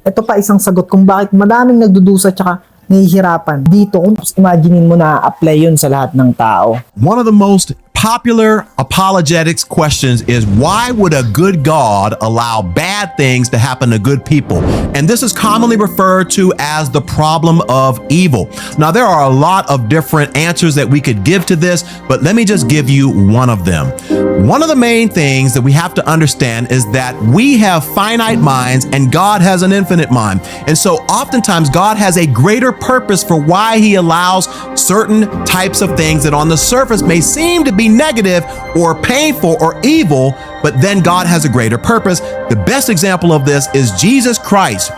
Ito pa isang sagot kung bakit madaming nagdudusa tsaka nahihirapan dito. Kung imaginein mo na apply yun sa lahat ng tao. One of the most popular apologetics questions is, why would a good God allow bad things to happen to good people? And this is commonly referred to as the problem of evil. Now, there are a lot of different answers that we could give to this, but let me just give you one of them. One of the main things that we have to understand is that we have finite minds and God has an infinite mind. And so oftentimes God has a greater purpose for why he allows certain types of things that on the surface may seem to be negative or painful or evil, but then God has a greater purpose. The best example of this is Jesus Christ.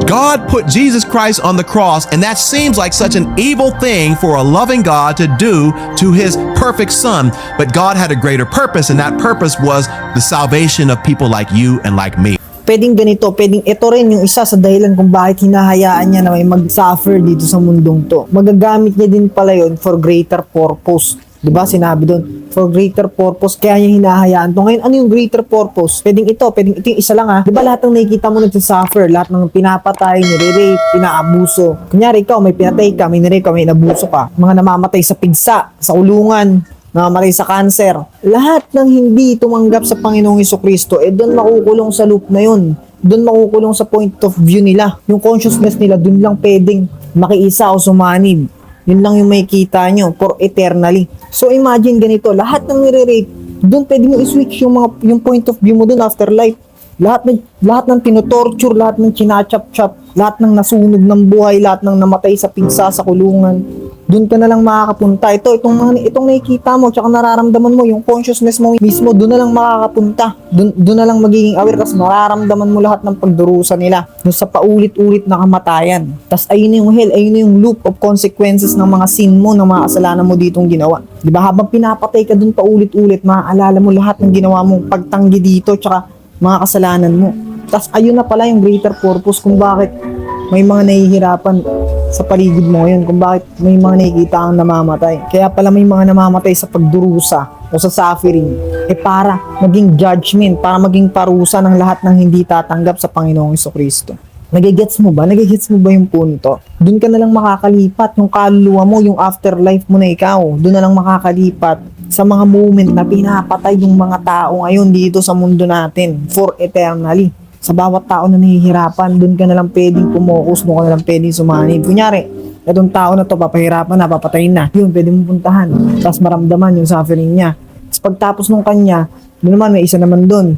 God put Jesus Christ on the cross, and that seems like such an evil thing for a loving God to do to his perfect son. But God had a greater purpose, and that purpose was the salvation of people like you and like me. Pwedeng ganito, pwedeng ito rin yung isa sa dahilan kung bakit hinahayaan niya na may mag-suffer dito sa mundong to. Magagamit niya din pala yun for greater purpose. Diba? Sinabi doon, for greater purpose, kaya niya hinahayaan to. Ngayon, ano yung greater purpose? Pwedeng ito yung isa lang ha. Diba lahat ng nakikita mo nagsasuffer, lahat ng pinapatay, nire-rape, pinaabuso. Kunyari ikaw, may pinatay ka, may nire-rape ka, may inabuso ka. Mga namamatay sa pigsa, sa ulungan, namamatay sa cancer. Lahat ng hindi tumanggap sa Panginoong Hesukristo, doon makukulong sa loop na yun. Doon makukulong sa point of view nila. Yung consciousness nila, doon lang pwedeng makiisa o sumanib. Yun lang yung makikita nyo for eternally. So imagine ganito, lahat ng nire-rape, doon pwede mo i-switch yung point of view mo doon afterlife. Lahat ng tinotorture, lahat ng chinachap-chap, lahat ng nasunog ng buhay, lahat ng namatay sa pigsa, sa kulungan, doon ka na lang makakapunta. Itong nakikita mo, tsaka nararamdaman mo, yung consciousness mo mismo, doon na lang makakapunta. Doon na lang magiging aware, kasi nararamdaman mo lahat ng pagdurusa nila. Doon sa paulit-ulit na kamatayan. Tas ayun na yung hell, ayun na yung loop of consequences ng mga sin mo, ng mga kasalanan mo ditong ginawa. Diba? Habang pinapatay ka doon paulit-ulit, maaalala mo lahat ng ginawa mong pagtanggi dito, tsaka mga kasalanan mo. Tas ayun na pala yung greater purpose kung bakit may mga nahihirapan sa paligid mo ngayon, kung bakit may mga nakikita kang namamatay. Kaya pala may mga namamatay sa pagdurusa o sa suffering, para maging judgment, para maging parusa ng lahat ng hindi tatanggap sa Panginoong Hesukristo. Nagigets mo ba? Nagigets mo ba yung punto? Doon ka na lang makakalipat, yung kaluluwa mo, yung afterlife mo na ikaw, doon na lang makakalipat sa mga moment na pinapatay yung mga tao ngayon dito sa mundo natin for eternally. Sa bawat tao na nahihirapan, doon ka na lang pwedeng pumokus, doon ka na lang pwedeng sumanib. Kunyari, itong tao na to, papahirapan na, papatayin na. Yun, pwede mong puntahan. Tapos maramdaman yung suffering niya. Tapos pagtapos nung kanya, doon naman, may isa naman doon.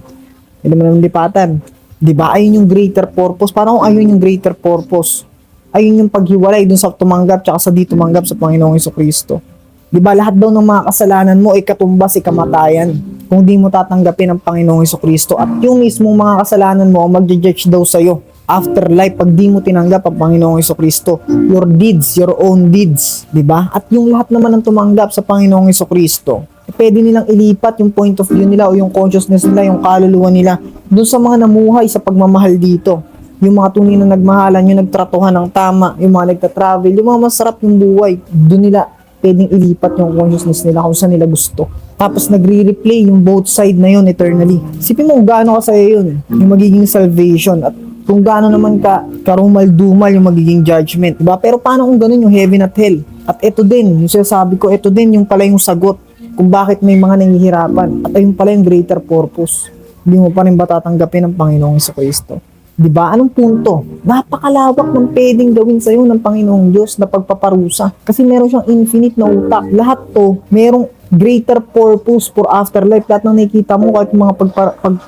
May naman lipatan. Diba? Ayun yung greater purpose. Parang ayun yung greater purpose. Ayun yung paghiwalay doon sa tumanggap tsaka sa di tumanggap sa Panginoong Hesukristo. Diba? Lahat daw ng mga kasalanan mo ay katumbas, kamatayan. Kung di mo tatanggapin ang Panginoong Hesukristo, at yung mismong mga kasalanan mo ang magja-judge daw sa'yo afterlife pag di mo tinanggap ang Panginoong Hesukristo. Your deeds, your own deeds, diba? At yung lahat naman ng tumanggap sa Panginoong Hesukristo, pwede nilang ilipat yung point of view nila o yung consciousness nila, yung kaluluwa nila doon sa mga namuhay sa pagmamahal dito. Yung mga tunay na nagmahalan, yung nagtratuhan ng tama, yung mga nagtatravel, yung mga masarap yung buhay, doon nila pwedeng ilipat yung consciousness nila kung saan nila gusto. Tapos nagre-replay yung both side na yun eternally. Isipin mo kung gaano kasaya yun, yung magiging salvation, at kung gaano naman karumal-dumal yung magiging judgment. Diba? Pero paano kung ganun yung heaven at hell? At ito din, yung sinasabi ko, ito din yung pala yung sagot kung bakit may mga nangihirapan. At ayun pala yung greater purpose. Hindi mo pa rin ba tatanggapin ang Panginoong Hesukristo? Diba? Anong punto? Napakalawak ng pwedeng gawin sa'yo ng Panginoong Diyos na pagpaparusa. Kasi meron siyang infinite na utak. Lahat to, merong greater purpose for afterlife. Lahat ng nakikita mo, kahit mga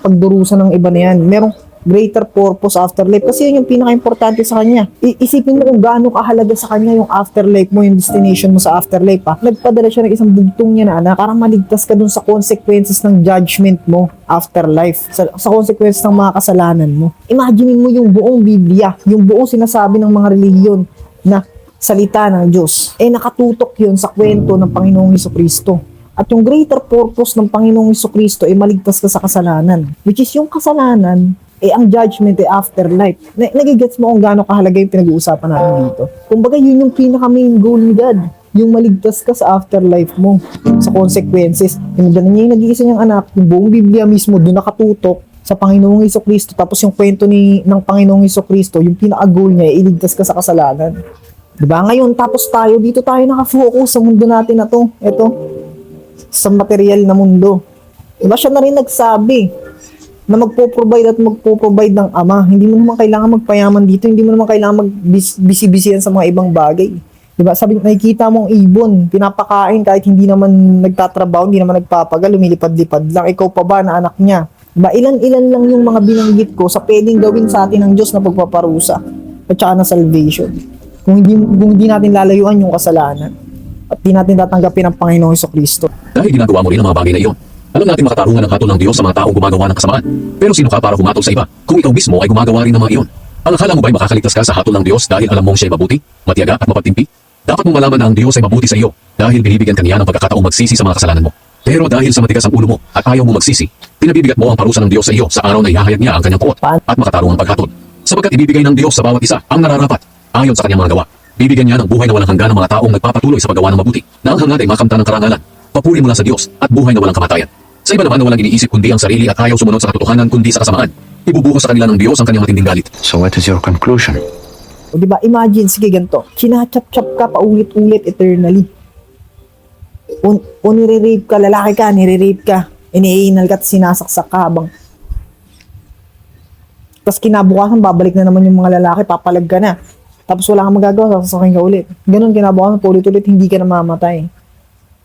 pagdurusa ng iba na yan, merong greater purpose afterlife. Kasi yun yung pinaka-importante sa kanya. Isipin mo kung gaano kahalaga sa kanya yung afterlife mo, yung destination mo sa afterlife. Nagpadala siya ng isang bugtong niya na anak para maligtas ka dun sa consequences ng judgment mo afterlife. Sa consequences ng mga kasalanan mo. Imagine mo yung buong Biblia, yung buong sinasabi ng mga relihiyon na salita ng Diyos. Nakatutok yun sa kwento ng Panginoong Hesukristo. At yung greater purpose ng Panginoong Hesukristo ay maligtas ka sa kasalanan. Which is yung kasalanan, ang judgment ay afterlife. Nagigets mo kung gaano kahalaga yung pinag-uusapan natin dito. Kumbaga, yun yung pinaka-main goal ni God. Yung maligtas ka sa afterlife mo, sa consequences. Pinadala niya yung nag-iisa niyang anak, yung buong Biblia mismo, doon nakatutok, sa Panginoong Hesukristo, tapos yung kwento ng Panginoong Hesukristo, yung pinaka-goal niya, iligtas ka sa kasalanan. Diba? Ngayon, tapos dito tayo nakafocus sa mundo natin na to. Ito, sa material na mundo. Diba? Siya na rin nagsabi na magpo-provide ng Ama. Hindi mo naman kailangan magpayaman dito. Hindi mo naman kailangan magbisi-bisihan sa mga ibang bagay. Diba? Sabi, nakikita mong ibon, pinapakain kahit hindi naman nagtatrabaho, hindi naman nagpapagal, lumilipad-lipad lang. Ikaw pa ba na anak niya? Diba? Ilan-ilan lang yung mga binanggit ko sa pwedeng gawin sa atin ng Diyos na pagpaparusa at saka na salvation. Kung hindi natin lalayuan yung kasalanan at di natin tatanggapin ang Panginoong Hesukristo. Dahil ginagawa mo rin ang mga bagay na iyon. Alam natin makatarungan ang hatol ng Diyos sa mga taong gumagawa ng kasamaan. Pero sino ka para humatol sa iba kung ikaw mismo ay gumagawa rin ng mga iyon? Ang akala mo ba'y makakaligtas ka sa hatol ng Diyos dahil alam mong siya'y mabuti, matiyaga at mapagtimpi? Dapat mong malaman na ang Diyos ay mabuti sa iyo dahil binibigyan ka niya ng pagkakataong magsisi sa mga kasalanan mo. Pero dahil sa matigas ang ulo mo at ayaw mo magsisi, pinabibigat mo ang parusa ng Diyos sa iyo sa araw na ihahayag niya ang kanyang kuot at makatarungang paghatol. Sapagkat ibibigay ng Diyos sa bawat isa ang nararapat ayon sa kanyang mga gawa. Bibigyan niya ng buhay na walang hanggan ng mga taong nagpapatuloy sa paggawa ng mabuti, na ang hangad ay makamtan ng karangalan, papuri mula sa Diyos, at buhay na walang kamatayan. Sa iba naman na walang iniisip kundi ang sarili at ayaw sumunod sa katotohanan kundi sa kasamaan, ibubuhos sa kanila ng Diyos ang kanyang matinding galit. So what is your conclusion? O diba, imagine, sige ganito, sinachap-chap ka paulit-ulit eternally. O nire-rape ka, lalaki ka, nire-rape ka, iniinal ka at sinasaksak ka habang. Tapos kinabukasan, babalik na naman yung mga lalaki, papalag ka na. Tapos wala kang magagawa, sasasakin ka ulit. Ganun, kinabukasan, paulit-ulit, hindi ka na mamatay.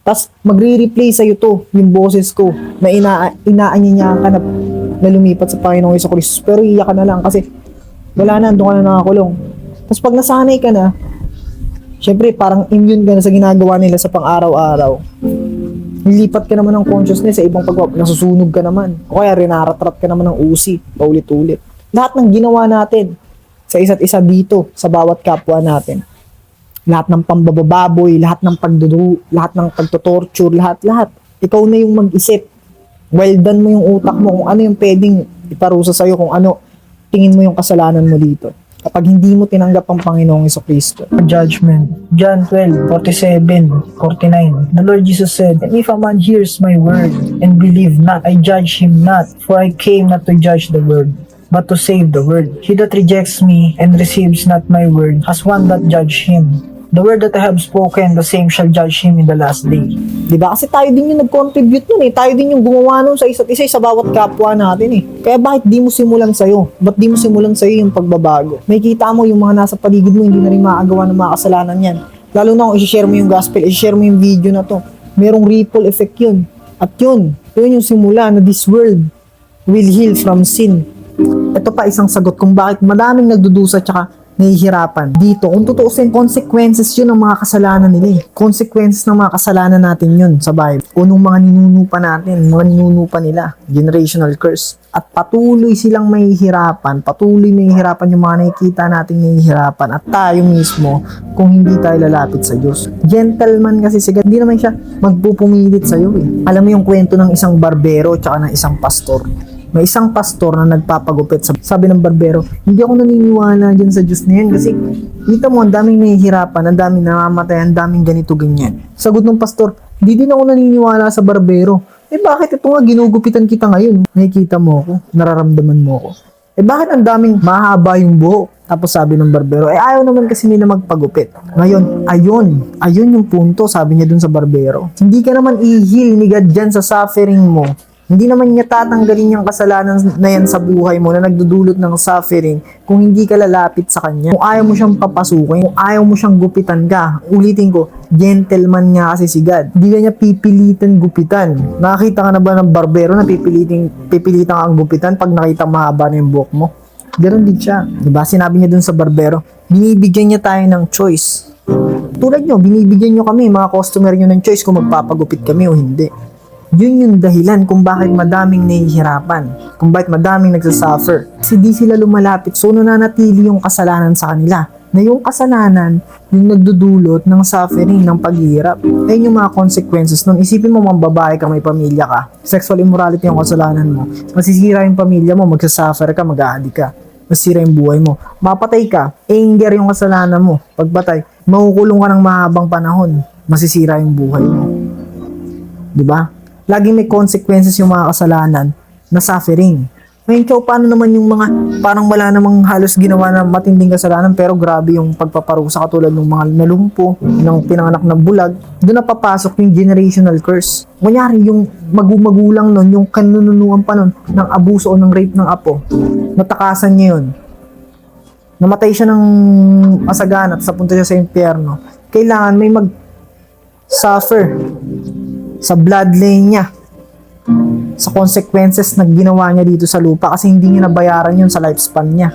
Tapos magre-replay sa'yo to, yung boses ko, na inaanyayahan ka na lumipat sa Panginoong Hesukristo. Pero iyak ka na lang kasi wala na, doon ka na nakakulong. Tapos pag nasanay ka na, syempre parang immune ka na sa ginagawa nila sa pang-araw-araw. Nilipat ka naman ng consciousness sa ibang nasusunog ka naman. O kaya rinaratrat ka naman ng usi, paulit-ulit. Lahat ng ginawa natin sa isa't isa dito, sa bawat kapwa natin. Lahat ng pambababoy, lahat ng lahat ng pagtotorture, lahat. Ikaw na yung mag-isip. Weldan mo yung utak mo kung ano yung pwedeng iparusa sa'yo, kung ano tingin mo yung kasalanan mo dito. Kapag hindi mo tinanggap ang Panginoong Hesukristo. Judgment. John 12:47-49. The Lord Jesus said, "And if a man hears my word and believe not, I judge him not, for I came not to judge the world, but to save the world. He that rejects me and receives not my word has one that judge him. The word that I have spoken, the same shall judge him in the last day." Diba? Kasi tayo din yung nag-contribute nun eh. Tayo din yung gumawa nun sa isa't isa sa bawat kapwa natin eh. Kaya bakit di mo simulan sa'yo? Ba't di mo simulan sa'yo yung pagbabago? May kita mo yung mga nasa paligid mo, hindi na rin maagawa ng mga kasalanan yan. Lalo na kung i-share mo yung gospel, i-share mo yung video na to. Merong ripple effect yun. At yun yung simula na this world will heal from sin. Ito pa isang sagot kung bakit madaming nagdudusa tsaka nahihirapan dito. Kung tutuusin, consequences yun ng mga kasalanan nila eh. Consequences ng mga kasalanan natin yun sa Bible. O nung mga ninunupa natin, mga ninunupa nila. Generational curse. At patuloy silang mahihirapan. Patuloy mahihirapan yung mga nakikita nating mahihirapan. At tayo mismo, kung hindi tayo lalapit sa Diyos. Gentleman kasi siya. Hindi naman siya magpupumilit sa'yo eh. Alam mo yung kwento ng isang barbero tsaka ng isang pastor. May isang pastor na nagpapagupit. Sabi ng barbero, hindi ako naniniwala dyan sa Diyos na yan kasi kita mo, ang daming nahihirapan, ang daming namamatay, ang daming ganito, ganyan. Sagot ng pastor, hindi din ako naniniwala sa barbero. Bakit ito nga, ginugupitan kita ngayon? Nakikita mo ako, nararamdaman mo ako. Bakit ang daming mahaba yung buhok? Tapos sabi ng barbero, ayaw naman kasi nila magpagupit. Ngayon, ayun yung punto, sabi niya dun sa barbero. Hindi ka naman i-heal ni God dyan sa suffering mo. Hindi naman niya tatanggalin yung kasalanan na yan sa buhay mo na nagdudulot ng suffering kung hindi ka lalapit sa kanya. Kung ayaw mo siyang papasukin, kung ayaw mo siyang gupitan ka, ulitin ko, gentleman nga kasi si God. Hindi ka niya pipilitan gupitan. Nakakita ka na ba ng barbero na pipilitan kang gupitan pag nakita mahaba na yung buhok mo? Ganon din siya. Diba? Sinabi niya dun sa barbero, binibigyan niya tayo ng choice. Tulad nyo, binibigyan nyo kami, mga customer nyo ng choice kung magpapagupit kami o hindi. Yun yung dahilan kung bakit madaming nahihirapan, kung bakit madaming nagsasuffer. Kasi di sila lumalapit, so nananatili yung kasalanan sa kanila. Na yung kasalanan, yung nagdudulot ng suffering, ng paghihirap. Ayun yung mga consequences nun. Isipin mo, mga babae ka, may pamilya ka. Sexual immorality yung kasalanan mo. Masisira yung pamilya mo, magsasuffer ka, mag-aadik ka. Masisira yung buhay mo. Mapatay ka, anger yung kasalanan mo. Pagpatay, makukulong ka ng mahabang panahon. Masisira yung buhay mo. Diba? Laging may consequences yung mga kasalanan na suffering. Ngayon, Chow, paano naman yung mga parang wala namang halos ginawa na matinding kasalanan pero grabe yung pagpaparusa katulad ng mga nalumpo, ng pinanganak na bulag, doon na papasok yung generational curse. Kunyari, yung magulang nun, yung kanununuan pa nun ng abuso o ng rape ng apo, natakasan niya yun. Namatay siya ng masagana at napunta siya sa impyerno. Kailangan may mag-suffer sa bloodline niya, sa consequences na ginawa niya dito sa lupa kasi hindi niya nabayaran yun sa lifespan niya.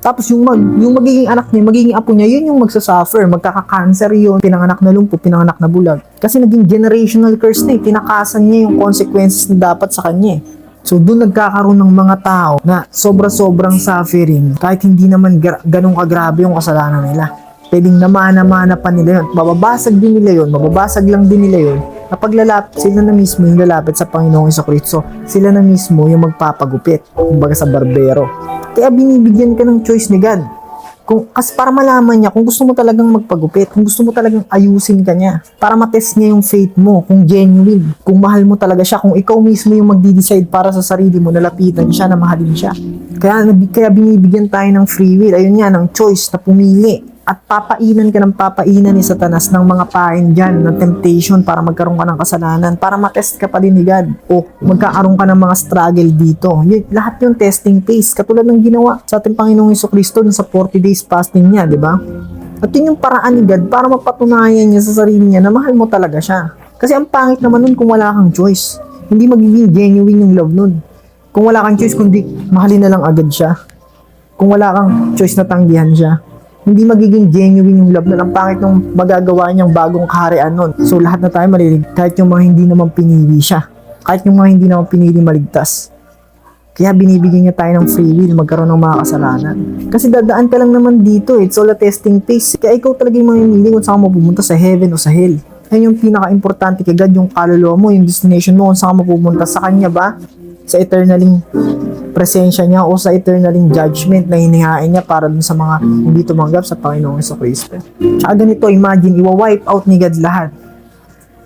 Tapos yung magiging anak niya, magiging apo niya, yun yung magsasuffer, magkaka-cancer yun, pinanganak na lumpo, pinanganak na bulag. Kasi naging generational curse na tinakasan niya yung consequences na dapat sa kanya. So doon nagkakaroon ng mga tao na sobra-sobrang suffering kahit hindi naman ganun kagrabe yung kasalanan nila. Pwedeng namana-mana pa nila yun. Mababasag din nila yun, mababasag lang din nila yun. Kapag lalapit, sila na mismo yung lalapit sa Panginoong Jesucristo. Sila na mismo yung magpapagupit, kumbaga sa barbero. Kaya binibigyan ka ng choice ni God. Kasi para malaman niya kung gusto mo talagang magpagupit, kung gusto mo talagang ayusin ka niya, para matest niya yung faith mo, kung genuine, kung mahal mo talaga siya, kung ikaw mismo yung magdi-decide para sa sarili mo, nalapitan siya, na mahalin siya. Kaya binibigyan tayo ng free will, ayun nga, ng choice na pumili. At papainan ka ng papainan ni Satanas ng mga pain dyan, ng temptation para magkaroon ka ng kasalanan, para matest ka pa din ni God, o magkakaroon ka ng mga struggle dito. Lahat yung testing phase, katulad ng ginawa sa ating Panginoong Jesucristo sa 40 days fasting niya, di ba? At yun yung paraan ni God para mapatunayan niya sa sarili niya na mahal mo talaga siya. Kasi ang pangit naman nun kung wala kang choice. Hindi magiging genuine yung love nun. Kung wala kang choice, kundi mahalin na lang agad siya. Kung wala kang choice na tanggihan siya, hindi magiging genuine yung love nun. Ang pangit nung magagawa niyang bagong kaharian nun. So lahat na tayo malilig, kahit yung mga hindi naman pinili siya, kahit yung mga hindi naman pinili maligtas. Kaya binibigyan niya tayo ng free will magkaroon ng mga kasalanan. Kasi dadaan ka lang naman dito, it's all a testing phase. Kaya ikaw talaga yung mamimili kung saan ka mapupunta, sa heaven o sa hell. Yan yung pinaka-importante kay God, yung kaluluwa mo, yung destination mo, kung saan ka mapupunta, sa Kanya ba? Sa eternaling presensya niya o sa eternaling judgment na hinihain niya para dun sa mga hindi tumanggap sa Panginoong Jesucristo. Tsaka ganito, imagine, iwa-wipe out ni God lahat.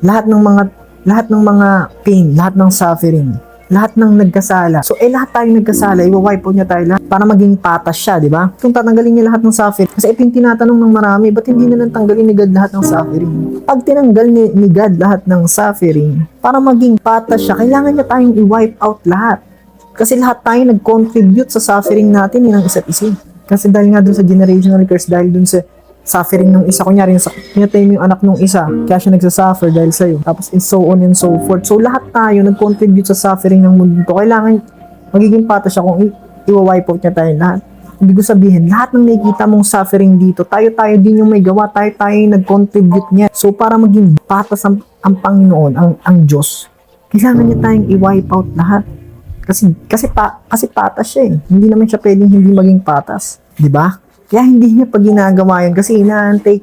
Lahat ng mga pain, lahat ng suffering, lahat ng nagkasala. So, lahat tayo nagkasala, iwa-wipe out niya tayo lahat para maging patas siya, di ba? Kung tatanggalin niya lahat ng suffering, kasi ito yung tinatanong ng marami, ba't hindi na lang tanggalin ni God lahat ng suffering? Pag tinanggal ni God lahat ng suffering, para maging patas siya, kailangan niya tayong i-wipe out lahat. Kasi lahat tayo nag-contribute sa suffering natin ng isa't isa. Kasi dahil nga dun sa generational curse, dahil dun sa suffering ng isa, kunyari pinatay mo yung anak ng isa, kaya siya nagsasuffer dahil sa'yo. Tapos and so on and so forth. So lahat tayo nag-contribute sa suffering ng mundo. Kailangan magiging patas siya kung i-wipe out niya tayo lahat. Ibig ko sabihin, lahat ng nakikita mong suffering dito, tayo din yung may gawa, tayo nag-contribute niya. So para maging patas ang Panginoon, ang Diyos, kailangan niya tayong i-wipe out lahat. Kasi patas siya eh. Hindi naman siya pwedeng hindi maging patas. Di ba? Kaya hindi niya pa ginagawa yun kasi inaantay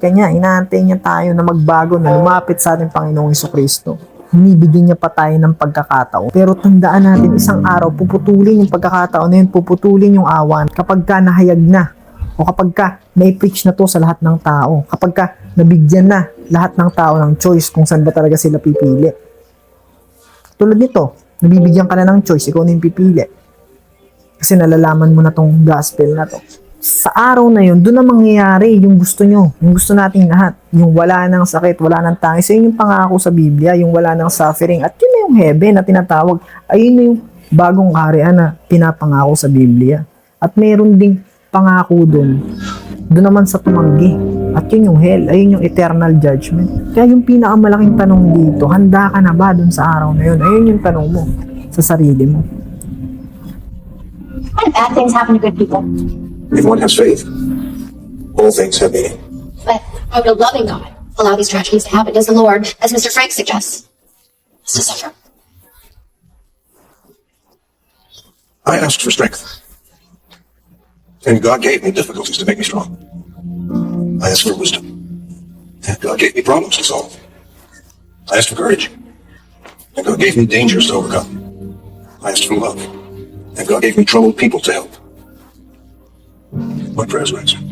niya tayo na magbago, na lumapit sa ating Panginoong Jesucristo. Binibigyan niya pa tayo ng pagkakataon. Pero tandaan natin, isang araw, puputulin yung pagkakataon na yun, puputulin yung awan kapag ka nahayag na o kapag ka na-preach na to sa lahat ng tao, kapag ka nabigyan na lahat ng tao ng choice kung saan ba talaga sila pipili. Tulad nito, nabibigyan ka na ng choice, ikaw na yung pipili. Kasi nalalaman mo na tong gospel na to. Sa araw na yun, doon na mangyayari yung gusto nyo, yung gusto nating lahat. Yung wala ng sakit, wala ng tangis. Yun yung pangako sa Biblia, yung wala ng suffering. At yun na yung heaven na tinatawag. Ayun na yung bagong kaharian na pinapangako sa Biblia. At mayroon ding pangako doon naman sa tumanggi. At yun yung hell, ayun yung eternal judgment. Kaya yung pinakamalaking tanong dito, handa ka na ba doon sa araw na yun? Ayun yung tanong mo sa sarili mo. Why do bad things happen to good people? If one has faith, all things have meaning. But why would a loving God allow these tragedies to happen? Does the Lord, as Mr. Frank suggests, has to suffer? I asked for strength. And God gave me difficulties to make me strong. I asked for wisdom. And God gave me problems to solve. I asked for courage. And God gave me dangers to overcome. I asked for love. And God gave me troubled people to help. My prayers were answered.